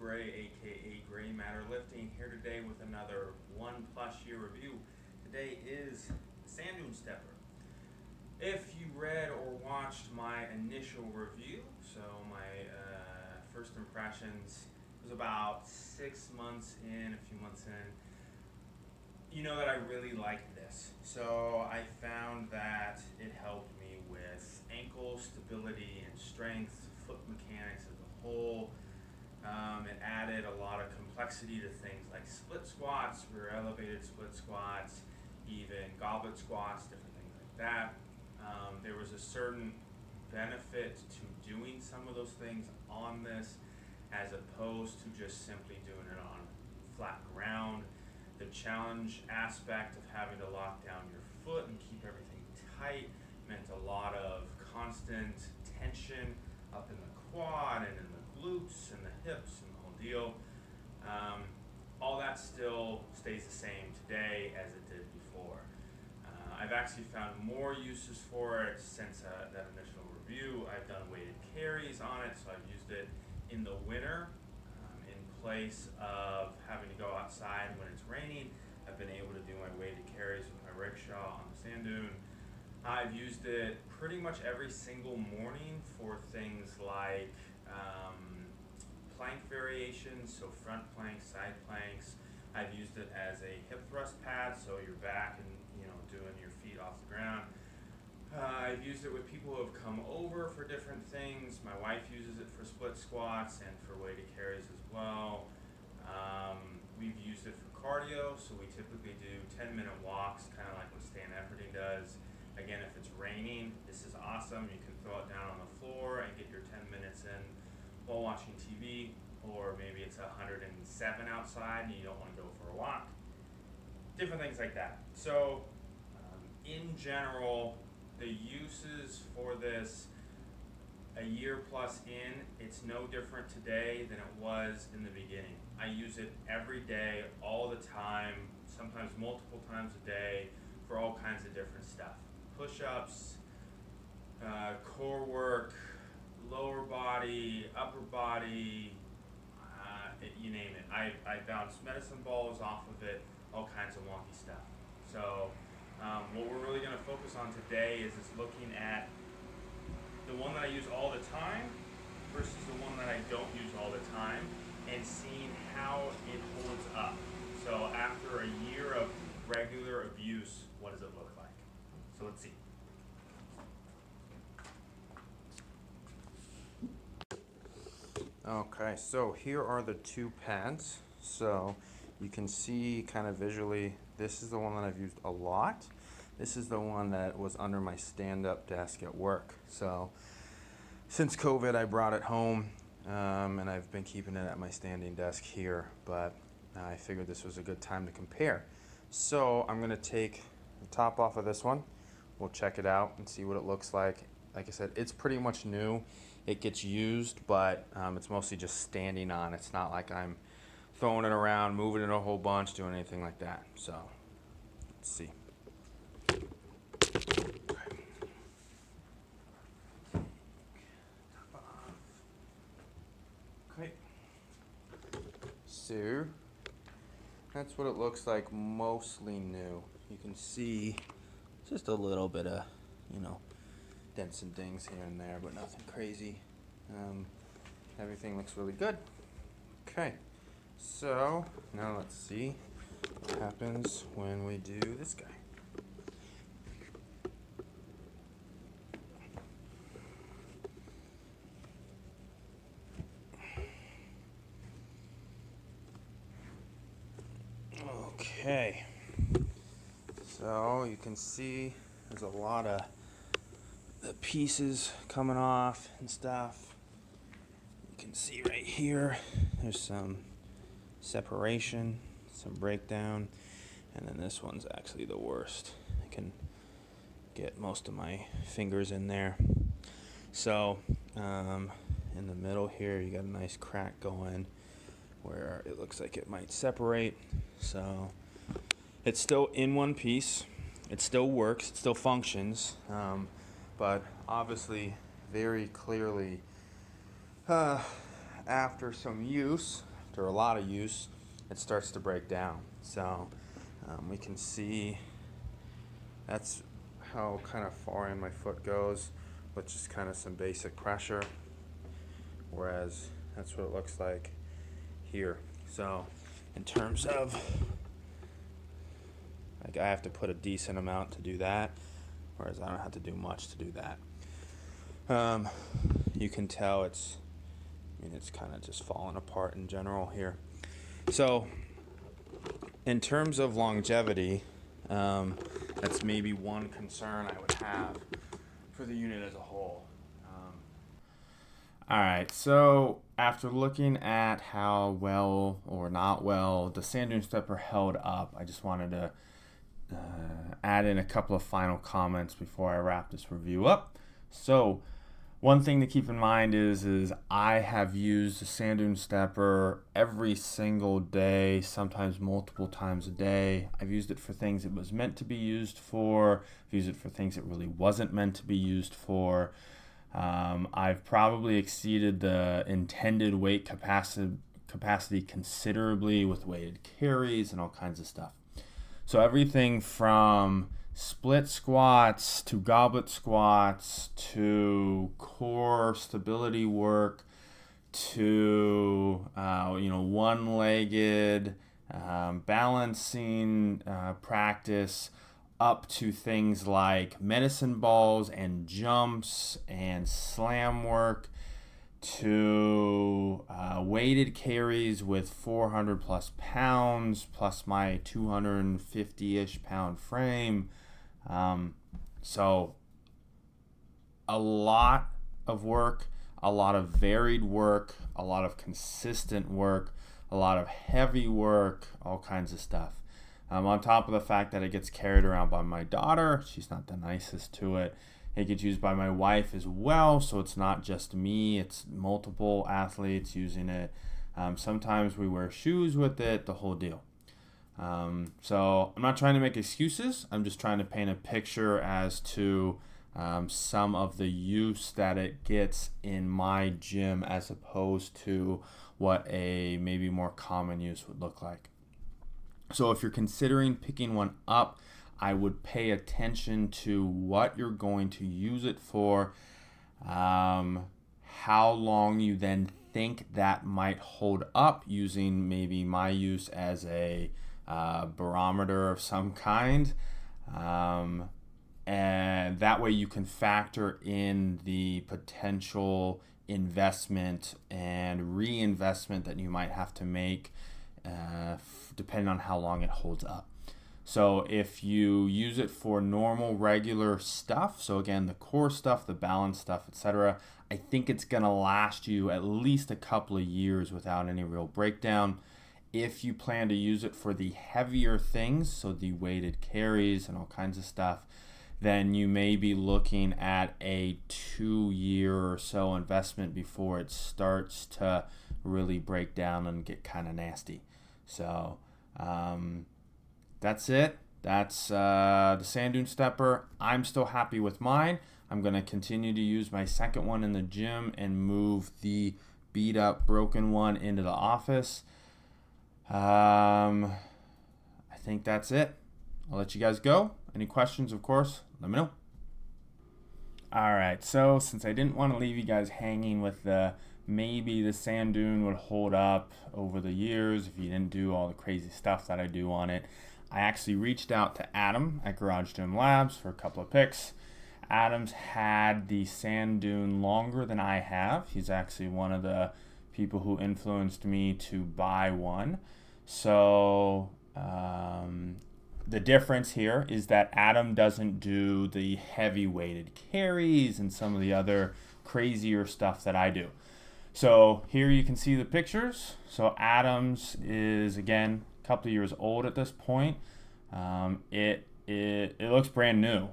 Gray, aka Gray Matter Lifting, here today with another 1+ year review. Today is Sandsune Stepper. If you read or watched my initial review, so my first impressions was about 6 months in, a few months in, you know that I really liked this. So I found that it helped me with ankle stability and strength, foot mechanics as a whole. It added a lot of complexity to things like split squats, rear elevated split squats, even goblet squats, different things like that. There was a certain benefit to doing some of those things on this as opposed to just simply doing it on flat ground. The challenge aspect of having to lock down your foot and keep everything tight meant a lot of constant tension up in the quad and in the glutes and the hips and the whole deal. All that still stays the same today as it did before. I've actually found more uses for it since that initial review. I've done weighted carries on it, so I've used it in the winter in place of having to go outside when it's raining. I've been able to do my weighted carries with my rickshaw on the SandDune. I've used it pretty much every single morning for things like plank variations, so front planks, side planks. I've used it as a hip thrust pad, so you're back and doing your feet off the ground. I've used it with people who have come over for different things. My wife uses it for split squats and for weighted carries as well. We've used it for cardio, so we typically do 10-minute walks, kind of like what Stan Efferding does. Again, if it's raining, this is awesome. You can throw it down on the floor and get your 10 minutes in while watching TV, or maybe it's 107 outside and you don't want to go for a walk. Different things like that. So, in general, the uses for this a year plus in, it's no different today than it was in the beginning. I use it every day, all the time, sometimes multiple times a day for all kinds of different stuff. Push-ups, core work, lower body, upper body, you name it. I bounce medicine balls off of it, all kinds of wonky stuff. So what we're really going to focus on today is looking at the one that I use all the time versus the one that I don't use all the time, and seeing how it holds up. So after a year of regular abuse, what does it look like? So let's see. Okay, so here are the two pads. So you can see kind of visually, this is the one that I've used a lot. This is the one that was under my stand-up desk at work. So since COVID, I brought it home, and I've been keeping it at my standing desk here, but I figured this was a good time to compare. So I'm gonna take the top off of this one. We'll check it out and see what it looks like. Like I said, it's pretty much new. It gets used, but it's mostly just standing on. It's not like I'm throwing it around, moving it a whole bunch, doing anything like that. So let's see. Okay. So that's what it looks like, mostly new. You can see just a little bit of, dents and dings here and there, but nothing crazy. Everything looks really good. Okay, so now let's see what happens when we do this guy. Okay, so you can see there's a lot of the pieces coming off and stuff. You can see right here there's some separation, some breakdown, and then this one's actually the worst. I can get most of my fingers in there. So in the middle here you got a nice crack going where it looks like it might separate. So it's still in one piece, it still works, it still functions, but obviously very clearly after some use after a lot of use, it starts to break down. So we can see that's how kind of far in my foot goes with just kind of some basic pressure, whereas that's what it looks like here. So in terms of, like, I have to put a decent amount to do that, whereas I don't have to do much to do that. You can tell it's kind of just falling apart in general here. So in terms of longevity, that's maybe one concern I would have for the unit as a whole. All right, so after looking at how well or not well the Sandsune Stepper held up, I just wanted to add in a couple of final comments before I wrap this review up. So one thing to keep in mind is I have used the Sandsune Stepper every single day, sometimes multiple times a day. I've used it for things it was meant to be used for. I've used it for things it really wasn't meant to be used for. I've probably exceeded the intended weight capacity considerably with weighted carries and all kinds of stuff. So everything from split squats to goblet squats to core stability work to one-legged balancing practice, up to things like medicine balls and jumps and slam work, to weighted carries with 400 plus pounds plus my 250-ish pound frame. So a lot of work, a lot of varied work, a lot of consistent work, a lot of heavy work, all kinds of stuff. On top of the fact that it gets carried around by my daughter, she's not the nicest to it. It gets used by my wife as well, so it's not just me, it's multiple athletes using it. Sometimes we wear shoes with it, the whole deal. So I'm not trying to make excuses, I'm just trying to paint a picture as to some of the use that it gets in my gym as opposed to what a maybe more common use would look like. So if you're considering picking one up, I would pay attention to what you're going to use it for, how long you then think that might hold up, using maybe my use as a barometer of some kind. And that way you can factor in the potential investment and reinvestment that you might have to make depending on how long it holds up. So if you use it for normal, regular stuff, so again, the core stuff, the balance stuff, etc., I think it's going to last you at least a couple of years without any real breakdown. If you plan to use it for the heavier things, so the weighted carries and all kinds of stuff, then you may be looking at a 2-year or so investment before it starts to really break down and get kind of nasty. So that's it. That's the Sandsune Stepper. I'm still happy with mine. I'm going to continue to use my second one in the gym and move the beat up, broken one into the office. I think that's it. I'll let you guys go. Any questions, of course, let me know. All right, so since I didn't want to leave you guys hanging with maybe the SandDune would hold up over the years if you didn't do all the crazy stuff that I do on it, I actually reached out to Adam at Garage Gym Labs for a couple of picks. Adam's had the SandDune longer than I have. He's actually one of the people who influenced me to buy one. So the difference here is that Adam doesn't do the heavy weighted carries and some of the other crazier stuff that I do. So here you can see the pictures. So Adam's is, again, a couple of years old at this point. It looks brand new.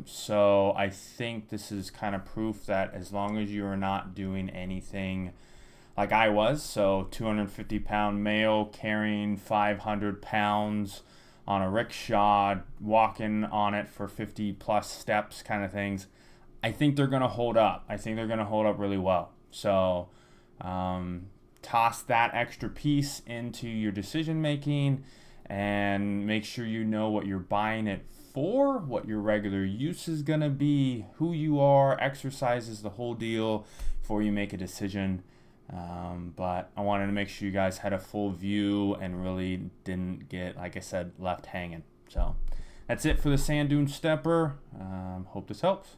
So I think this is kind of proof that as long as you're not doing anything like I was, so 250 pound male carrying 500 pounds on a rickshaw, walking on it for 50 plus steps kind of things, I think they're going to hold up. I think they're going to hold up really well. So toss that extra piece into your decision making and make sure you know what you're buying it for, what your regular use is going to be, who you are, exercises, the whole deal before you make a decision. But I wanted to make sure you guys had a full view and really didn't get, like I said, left hanging. So that's it for the SandDune Stepper. Hope this helps.